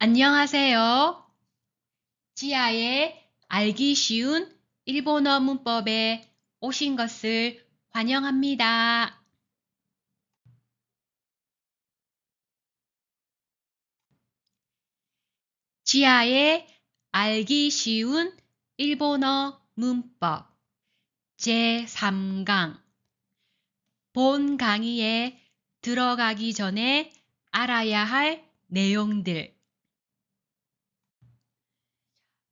안녕하세요. 지아의 알기 쉬운 일본어 문법에 오신 것을 환영합니다. 지아의 알기 쉬운 일본어 문법 제3강 본 강의에 들어가기 전에 알아야 할 내용들.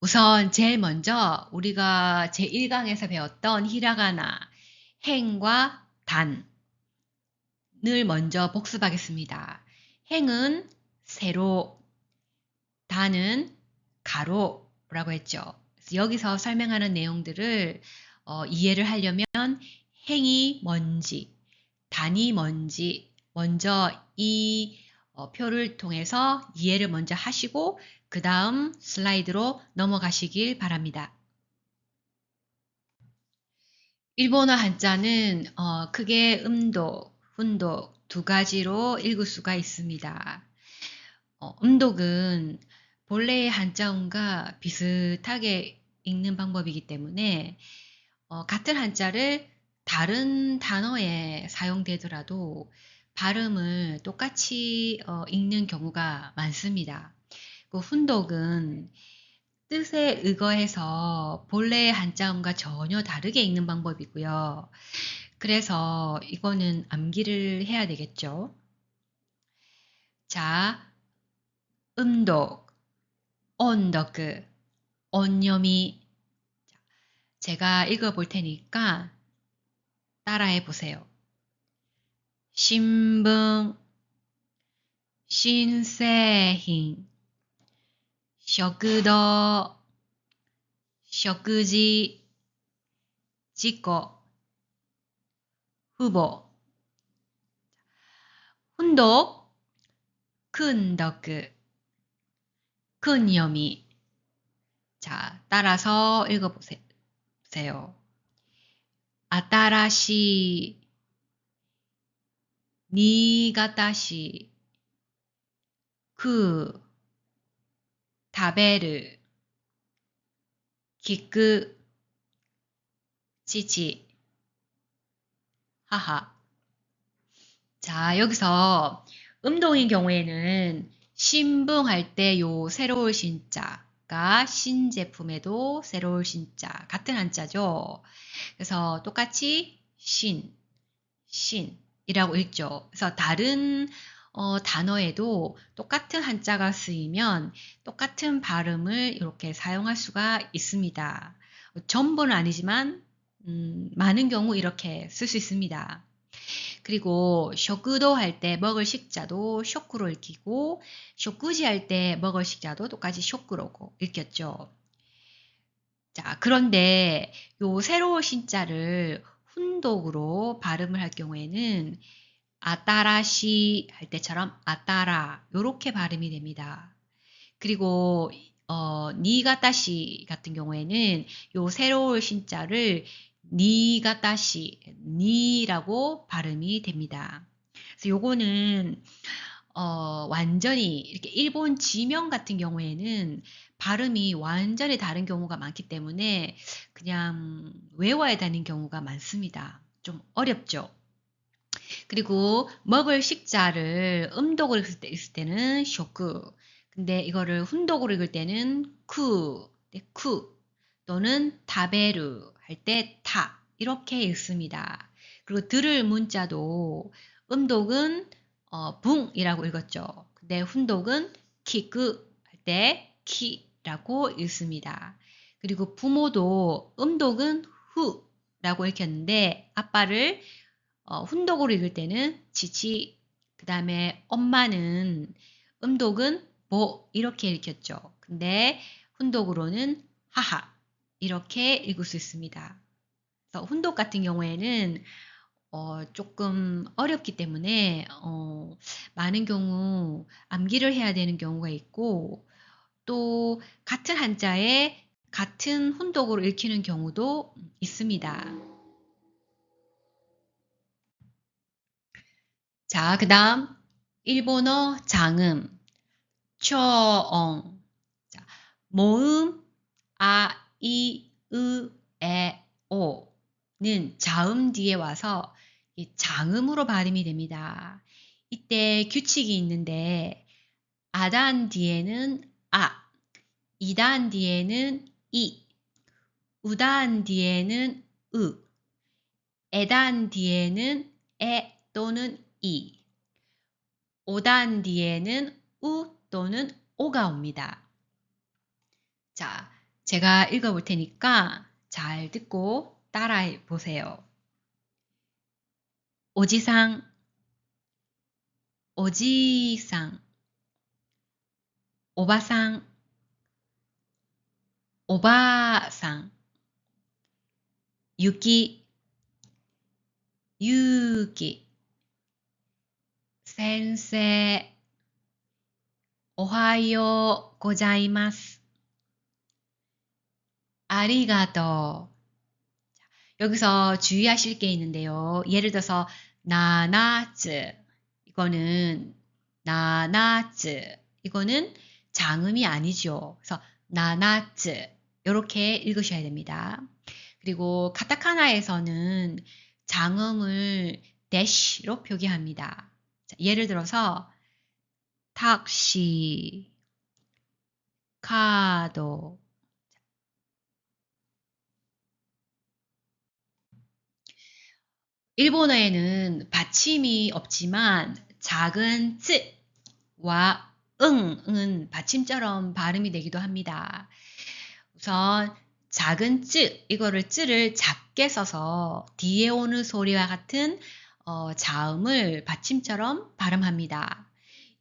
우선 제일 먼저 우리가 제1강에서 배웠던 히라가나 행과 단을 먼저 복습하겠습니다. 행은 세로, 단은 가로라고 했죠. 그래서 여기서 설명하는 내용들을 이해를 하려면 행이 뭔지, 단이 뭔지 먼저 이 표를 통해서 이해를 먼저 하시고 그 다음 슬라이드로 넘어가시길 바랍니다. 일본어 한자는 크게 음독, 훈독 두 가지로 읽을 수가 있습니다. 음독은 본래의 한자음과 비슷하게 읽는 방법이기 때문에 같은 한자를 다른 단어에 사용되더라도 발음을 똑같이 읽는 경우가 많습니다. 그 훈독은 뜻에 의거해서 본래의 한자음과 전혀 다르게 읽는 방법이고요. 그래서 이거는 암기를 해야 되겠죠. 자, 음독, 언덕, 언념이. 제가 읽어볼 테니까 따라해 보세요. 신분, 신製品, 食堂, 食事, 事故, 후보. 훈독, 큰 덕, 큰 여미. 자, 따라서 읽어보세요. 아따라시, 니가타시, 그, 타베르, 키크, 치치, 하하. 자, 여기서 음동인 경우에는 신붕할 때 요 새로울 신자가 신제품에도 새로울 신자 같은 한자죠. 그래서 똑같이 신이라고 읽죠. 그래서 다른 단어에도 똑같은 한자가 쓰이면 똑같은 발음을 이렇게 사용할 수가 있습니다. 전부는 아니지만 많은 경우 이렇게 쓸 수 있습니다. 그리고 쇼크도 할 때 먹을 식자도 쇼크로 읽히고 쇼크지 할 때 먹을 식자도 똑같이 쇼크로고 읽혔죠. 자, 그런데 요 새로운 신자를 훈독으로 발음을 할 경우에는 아따라시 할 때처럼 아따라 요렇게 발음이 됩니다. 그리고 니가타시 같은 경우에는 요 새로운 신자를 니가타시, 니라고 발음이 됩니다. 그래서 요거는 완전히 이렇게 일본 지명 같은 경우에는 발음이 완전히 다른 경우가 많기 때문에 그냥 외워야 되는 경우가 많습니다. 좀 어렵죠. 그리고 먹을 식자를 음독으로 읽을 때는 쇼크. 근데 이거를 훈독으로 읽을 때는 쿠 또는 타베르 할 때 타 이렇게 읽습니다. 그리고 들을 문자도 음독은 붕이라고 읽었죠. 근데 훈독은 키크 할 때 키라고 읽습니다. 그리고 부모도 음독은 후라고 읽혔는데 아빠를 훈독으로 읽을 때는 지치, 그 다음에 엄마는 음독은 뭐 이렇게 읽혔죠. 근데 훈독으로는 하하 이렇게 읽을 수 있습니다. 그래서 훈독 같은 경우에는 조금 어렵기 때문에 많은 경우 암기를 해야 되는 경우가 있고 또 같은 한자에 같은 훈독으로 읽히는 경우도 있습니다. 자, 그 다음 일본어 장음 초옹. 자, 모음 아, 이, 으, 에, 오는 자음 뒤에 와서 이 장음으로 발음이 됩니다. 이때 규칙이 있는데 아단 뒤에는 아, 이단 뒤에는 이, 우단 뒤에는 으, 에단 뒤에는 에 또는 이, 오단 뒤에는 우 또는 오가 옵니다. 자, 제가 읽어볼 테니까 잘 듣고 따라해 보세요. 오지상, 오지상, 오바상, 오바상, 유키, 유키, 센세, 오하요 고자이마스, 아리가또. 여기서 주의하실 게 있는데요. 예를 들어서 나나츠 이거는 나나츠 이거는 장음이 아니죠. 그래서 나나츠 이렇게 읽으셔야 됩니다. 그리고 카타카나에서는 장음을 대시로 표기합니다. 자, 예를 들어서 탁시, 카도. 일본어에는 받침이 없지만 작은 쯔와 응은 받침처럼 발음이 되기도 합니다. 우선 작은 이거를 쯔를 작게 써서 뒤에 오는 소리와 같은 자음을 받침처럼 발음합니다.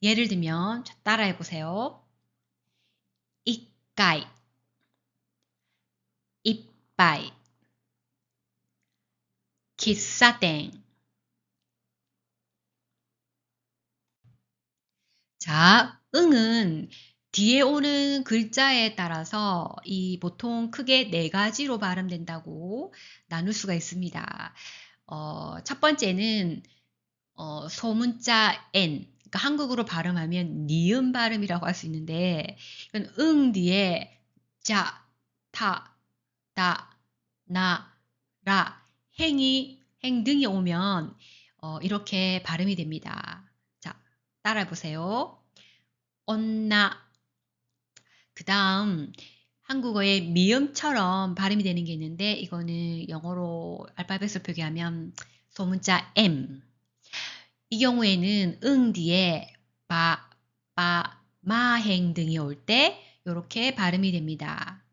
예를 들면 따라해 보세요. 이까이, 이빠이, 기사땡. 자, 응은 뒤에 오는 글자에 따라서 이 보통 크게 4가지로 발음된다고 나눌 수가 있습니다. 첫 번째는 소문자 N, 그러니까 한국어로 발음하면 니은 발음이라고 할 수 있는데 이건 응 뒤에 자, 타, 다, 나, 라, 행 등이 오면 이렇게 발음이 됩니다. 자, 따라해 보세요. 언나. 그 다음 한국어의 미음처럼 발음이 되는 게 있는데 이거는 영어로 알파벳을 표기하면 소문자 M. 이 경우에는 응 뒤에 바, 빠, 마행 등이 올 때 이렇게 발음이 됩니다.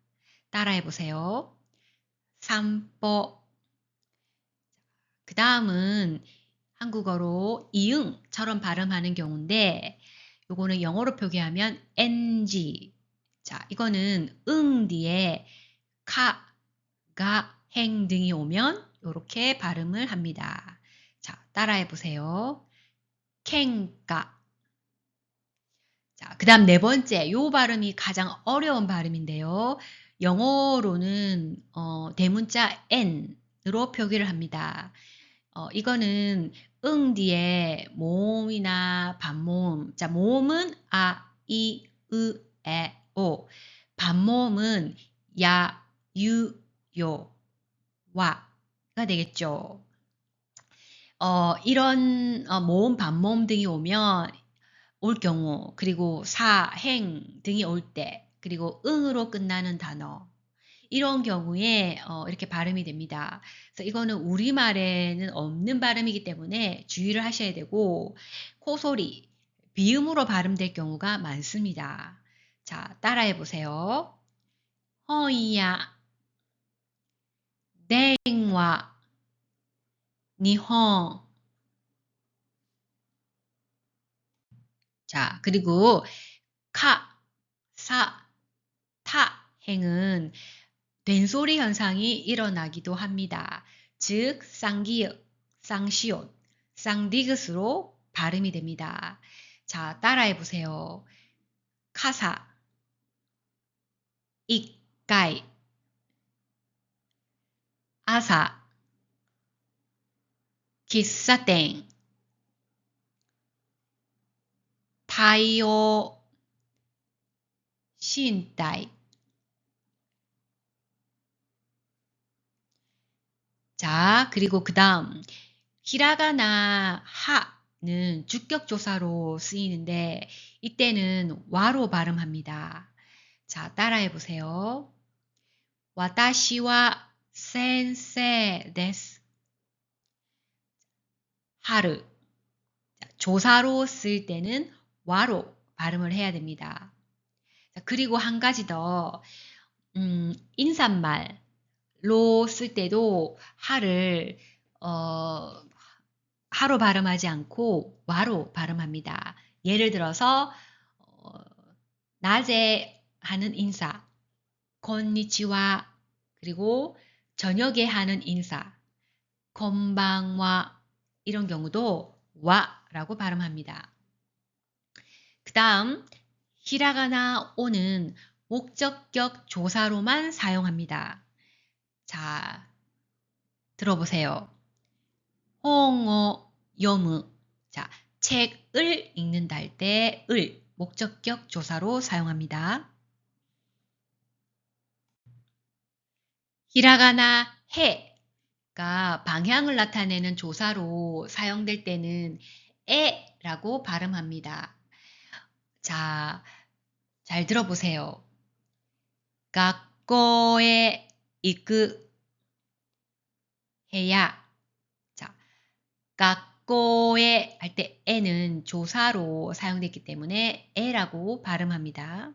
따라해 보세요. 삼보. 그 다음은 한국어로 이응처럼 발음하는 경우인데 요거는 영어로 표기하면 ng. 자, 이거는 응 뒤에 카, 가, 행 등이 오면 이렇게 발음을 합니다. 자, 따라해 보세요. 캥가. 자, 그 다음 4번째, 요 발음이 가장 어려운 발음인데요. 영어로는 대문자 n으로 표기를 합니다. 이거는 응 뒤에 모음이나 반모음. 자, 모음은 아, 이, 으, 에, 오. 반모음은 야, 유, 요, 와가 되겠죠. 이런 모음, 반모음 등이 오면 올 경우, 그리고 사, 행 등이 올 때, 그리고 응으로 끝나는 단어. 이런 경우에 이렇게 발음이 됩니다. 그래서 이거는 우리말에는 없는 발음이기 때문에 주의를 하셔야 되고 코소리, 비음으로 발음될 경우가 많습니다. 자, 따라해 보세요. 허이야, 땡와, 니홍. 자, 그리고 카, 사, 타 행은 된소리 현상이 일어나기도 합니다. 즉 쌍기읒, 쌍시옷, 쌍디귿으로 발음이 됩니다. 자, 따라해 보세요. 카사, 이까이, 아사, 기사땡, 타이오, 신다이. 자, 그리고 그 다음 히라가나 하는 주격조사로 쓰이는데 이때는 와로 발음합니다. 자, 따라해 보세요. 와타시와 센세 데스. 하르. 조사로 쓸 때는 와로 발음을 해야 됩니다. 자, 그리고 한 가지 더 인사말로 쓸 때도 하를 하로 발음하지 않고 와로 발음합니다. 예를 들어서 낮에 하는 인사, 건니치와, 그리고 저녁에 하는 인사, 건방와, 이런 경우도 와라고 발음합니다. 그 다음 히라가나 오는 목적격 조사로만 사용합니다. 자, 들어보세요. 홍어 여무. 자, 책을 읽는다 할 때 을 목적격 조사로 사용합니다. 히라가나 해가 방향을 나타내는 조사로 사용될 때는 에라고 발음합니다. 자, 잘 들어보세요. 학교에 이끄 해야. 자, 학교에 할 때 에는 조사로 사용됐기 때문에 에라고 발음합니다.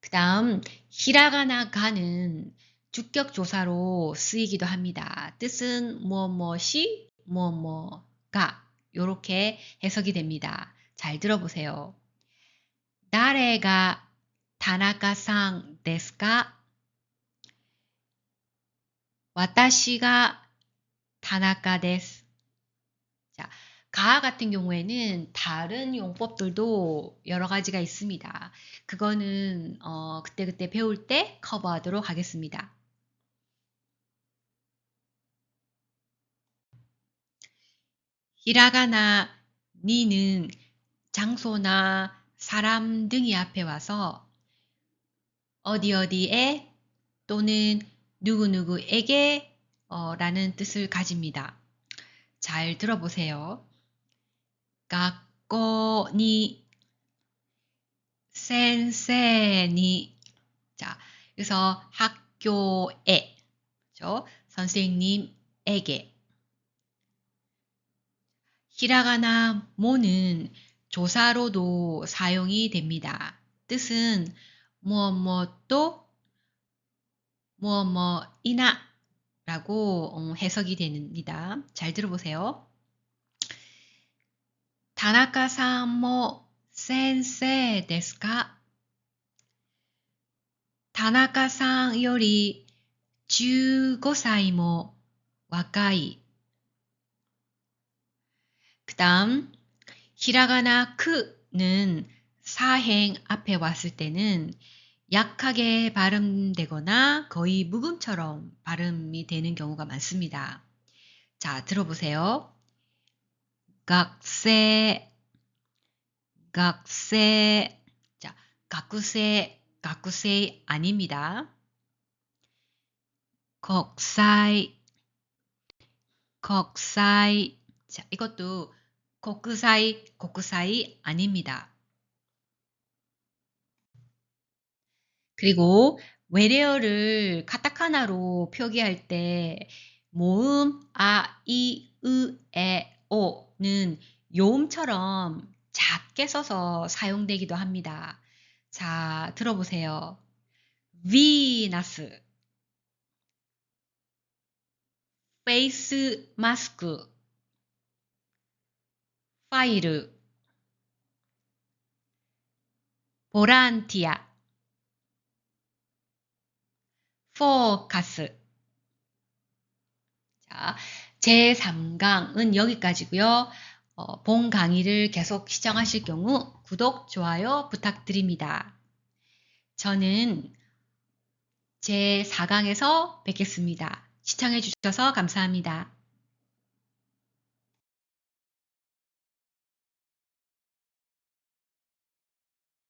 그 다음 히라가나 가는 주격 조사로 쓰이기도 합니다. 뜻은 뭐뭐시 뭐뭐가 이렇게 해석이 됩니다. 잘 들어보세요. 나레가 타나카さん ですか? 私が 타나카 です. 자, 가 같은 경우에는 다른 용법들도 여러 가지가 있습니다. 그거는 그때그때 배울 때 커버하도록 하겠습니다. 히라가나 니는 장소나 사람 등이 앞에 와서 어디 어디에 또는 누구누구에게 라는 뜻을 가집니다. 잘 들어보세요. 学校に 先生に. 자, 그래서 학교에, 그렇죠? 선생님에게. 히라가나 모는 조사로도 사용이 됩니다. 뜻은 무엇무엇도 무엇무엇이나 라고 해석이 됩니다. 잘 들어보세요. 타나카さんも先生ですか? 타나카さんより15歳も若い. 그 다음 히라가나 크는 사행 앞에 왔을 때는 약하게 발음되거나 거의 묵음처럼 발음이 되는 경우가 많습니다. 자, 들어보세요. 각세, 각세. 자, 가쿠세, 가쿠세 아닙니다. 국사이, 국사이. 자, 이것도 국사이, 국사이 아닙니다. 그리고 외래어를 카타카나로 표기할 때 모음 아, 이, 으, 에, 오는 요음처럼 작게 써서 사용되기도 합니다. 자, 들어보세요. 비너스, 페이스 마스크, 파일, 보란티아, 포커스. 자, 제3강은 여기까지고요. 본 강의를 계속 시청하실 경우 구독, 좋아요 부탁드립니다. 저는 제4강에서 뵙겠습니다. 시청해 주셔서 감사합니다.